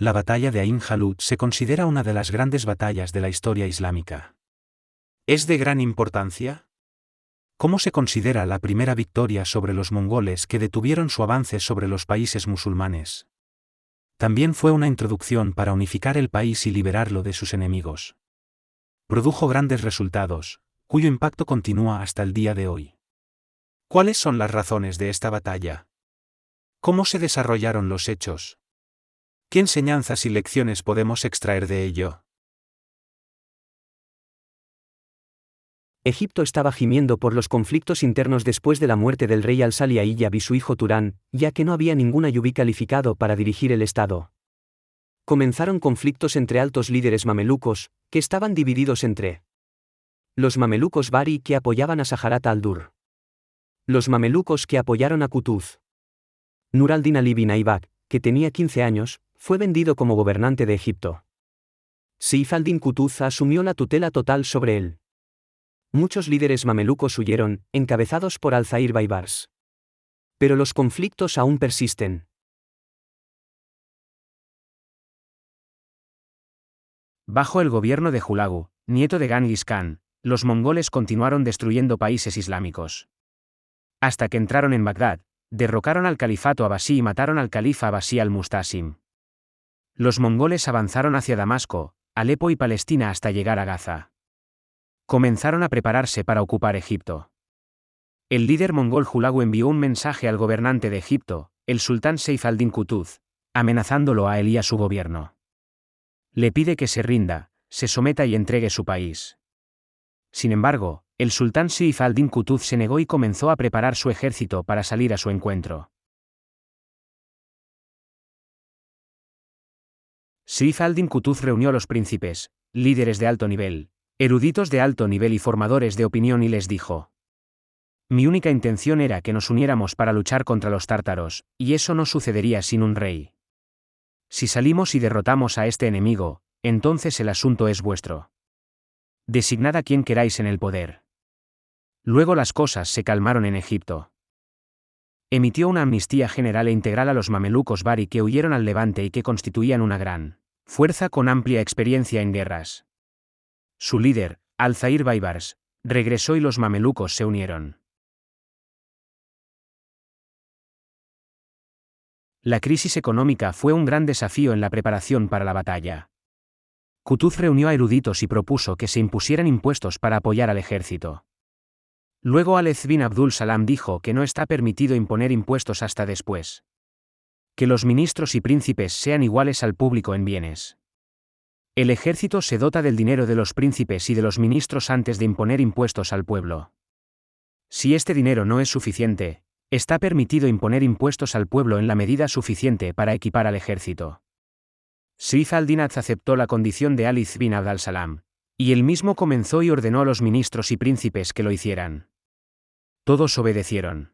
La batalla de Ain Jalut se considera una de las grandes batallas de la historia islámica. ¿Es de gran importancia? ¿Cómo se considera la primera victoria sobre los mongoles que detuvieron su avance sobre los países musulmanes? También fue una introducción para unificar el país y liberarlo de sus enemigos. Produjo grandes resultados, cuyo impacto continúa hasta el día de hoy. ¿Cuáles son las razones de esta batalla? ¿Cómo se desarrollaron los hechos? ¿Qué enseñanzas y lecciones podemos extraer de ello? Egipto estaba gimiendo por los conflictos internos después de la muerte del rey al-Sali Ayyab y su hijo Turán, ya que no había ningún ayubí calificado para dirigir el estado. Comenzaron conflictos entre altos líderes mamelucos, que estaban divididos entre los mamelucos Bari que apoyaban a Sajarat al-Dur, los mamelucos que apoyaron a Qutuz. Nur al-Din Ali bin Aibak, que tenía 15 años, fue vendido como gobernante de Egipto. Seif al-Din Qutuz asumió la tutela total sobre él. Muchos líderes mamelucos huyeron, encabezados por Al-Zahir Baibars. Pero los conflictos aún persisten. Bajo el gobierno de Hulagu, nieto de Genghis Khan, los mongoles continuaron destruyendo países islámicos. Hasta que entraron en Bagdad, derrocaron al califato abasí y mataron al califa abasí al-Mustasim. Los mongoles avanzaron hacia Damasco, Alepo y Palestina hasta llegar a Gaza. Comenzaron a prepararse para ocupar Egipto. El líder mongol Hulagu envió un mensaje al gobernante de Egipto, el sultán Seif al-Din Qutuz, amenazándolo a él y a su gobierno. Le pide que se rinda, se someta y entregue su país. Sin embargo, el sultán Seif al-Din Qutuz se negó y comenzó a preparar su ejército para salir a su encuentro. Seif al-Din Qutuz reunió a los príncipes, líderes de alto nivel, eruditos de alto nivel y formadores de opinión y les dijo: mi única intención era que nos uniéramos para luchar contra los tártaros, y eso no sucedería sin un rey. Si salimos y derrotamos a este enemigo, entonces el asunto es vuestro. Designad a quien queráis en el poder. Luego las cosas se calmaron en Egipto. Emitió una amnistía general e integral a los mamelucos Bari que huyeron al Levante y que constituían una gran fuerza con amplia experiencia en guerras. Su líder, Al-Zahir Baibars, regresó y los mamelucos se unieron. La crisis económica fue un gran desafío en la preparación para la batalla. Qutuz reunió a eruditos y propuso que se impusieran impuestos para apoyar al ejército. Luego Alez bin Abdul Salam dijo que no está permitido imponer impuestos hasta después. Que los ministros y príncipes sean iguales al público en bienes. El ejército se dota del dinero de los príncipes y de los ministros antes de imponer impuestos al pueblo. Si este dinero no es suficiente, está permitido imponer impuestos al pueblo en la medida suficiente para equipar al ejército. Seif al-Din aceptó la condición de Ali bin Abd al-Salam, y él mismo comenzó y ordenó a los ministros y príncipes que lo hicieran. Todos obedecieron.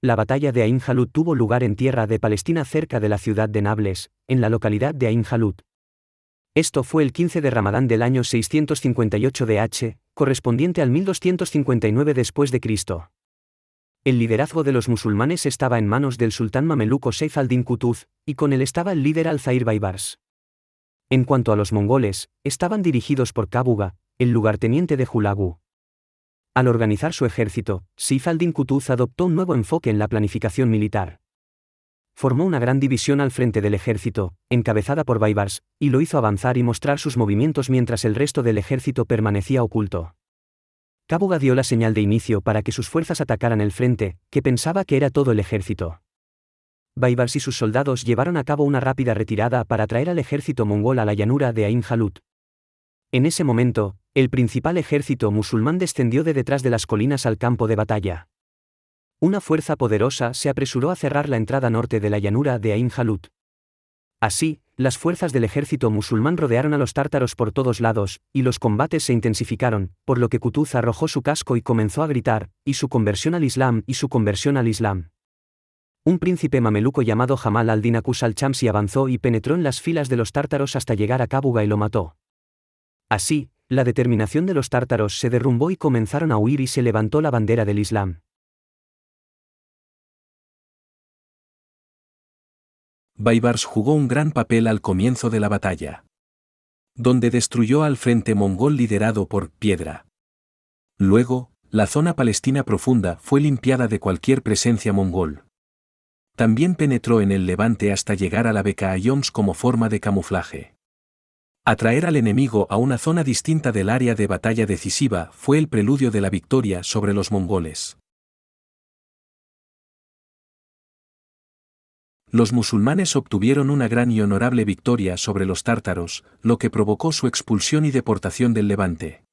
La batalla de Ain Jalut tuvo lugar en tierra de Palestina cerca de la ciudad de Nablus, en la localidad de Ain Jalut. Esto fue el 15 de Ramadán del año 658 DH, correspondiente al 1259 después de Cristo. El liderazgo de los musulmanes estaba en manos del sultán mameluco Seif al-Din Qutuz, y con él estaba el líder Al-Zahir Baibars. En cuanto a los mongoles, estaban dirigidos por Kabuga, el lugarteniente de Hulagu. Al organizar su ejército, Seif al-Din Qutuz adoptó un nuevo enfoque en la planificación militar. Formó una gran división al frente del ejército, encabezada por Baibars, y lo hizo avanzar y mostrar sus movimientos mientras el resto del ejército permanecía oculto. Kabuga dio la señal de inicio para que sus fuerzas atacaran el frente, que pensaba que era todo el ejército. Baibars y sus soldados llevaron a cabo una rápida retirada para traer al ejército mongol a la llanura de Ain Jalut. En ese momento, el principal ejército musulmán descendió de detrás de las colinas al campo de batalla. Una fuerza poderosa se apresuró a cerrar la entrada norte de la llanura de Ain Jalut. Así, las fuerzas del ejército musulmán rodearon a los tártaros por todos lados, y los combates se intensificaron, por lo que Qutuz arrojó su casco y comenzó a gritar, y su conversión al Islam, y su conversión al Islam. Un príncipe mameluco llamado Jamal al-Din Aqus al-Shamsi avanzó y penetró en las filas de los tártaros hasta llegar a Kabuga y lo mató. Así, la determinación de los tártaros se derrumbó y comenzaron a huir y se levantó la bandera del Islam. Baibars jugó un gran papel al comienzo de la batalla, donde destruyó al frente mongol liderado por Piedra. Luego, la zona palestina profunda fue limpiada de cualquier presencia mongol. También penetró en el Levante hasta llegar a la Bekaa Ayoms como forma de camuflaje. Atraer al enemigo a una zona distinta del área de batalla decisiva fue el preludio de la victoria sobre los mongoles. Los musulmanes obtuvieron una gran y honorable victoria sobre los tártaros, lo que provocó su expulsión y deportación del Levante.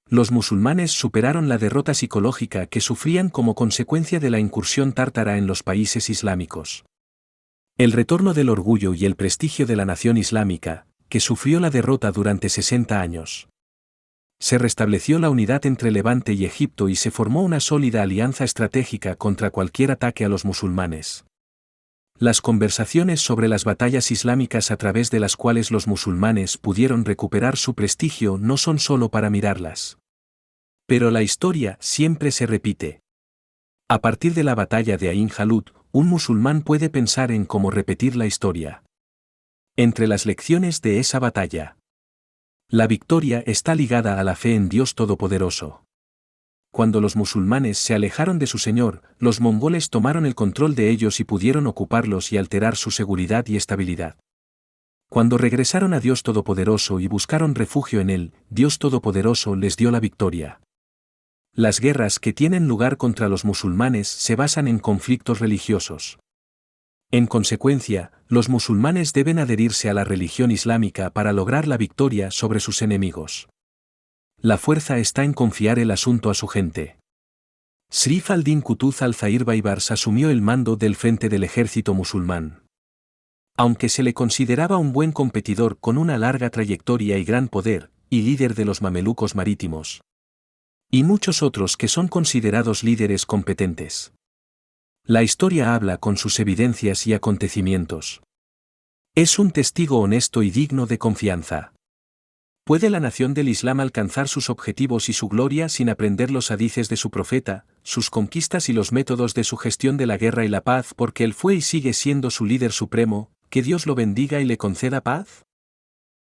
Los musulmanes superaron la derrota psicológica que sufrían como consecuencia de la incursión tártara en los países islámicos. El retorno del orgullo y el prestigio de la nación islámica, que sufrió la derrota durante 60 años. Se restableció la unidad entre Levante y Egipto y se formó una sólida alianza estratégica contra cualquier ataque a los musulmanes. Las conversaciones sobre las batallas islámicas a través de las cuales los musulmanes pudieron recuperar su prestigio no son solo para mirarlas. Pero la historia siempre se repite. A partir de la batalla de Ain Jalut, un musulmán puede pensar en cómo repetir la historia. Entre las lecciones de esa batalla, la victoria está ligada a la fe en Dios Todopoderoso. Cuando los musulmanes se alejaron de su Señor, los mongoles tomaron el control de ellos y pudieron ocuparlos y alterar su seguridad y estabilidad. Cuando regresaron a Dios Todopoderoso y buscaron refugio en Él, Dios Todopoderoso les dio la victoria. Las guerras que tienen lugar contra los musulmanes se basan en conflictos religiosos. En consecuencia, los musulmanes deben adherirse a la religión islámica para lograr la victoria sobre sus enemigos. La fuerza está en confiar el asunto a su gente. Srif al-Din Qutuz al-Zahir Baibars asumió el mando del frente del ejército musulmán. Aunque se le consideraba un buen competidor con una larga trayectoria y gran poder, y líder de los mamelucos marítimos. Y muchos otros que son considerados líderes competentes. La historia habla con sus evidencias y acontecimientos. Es un testigo honesto y digno de confianza. ¿Puede la nación del Islam alcanzar sus objetivos y su gloria sin aprender los hadices de su profeta, sus conquistas y los métodos de su gestión de la guerra y la paz porque él fue y sigue siendo su líder supremo, que Dios lo bendiga y le conceda paz?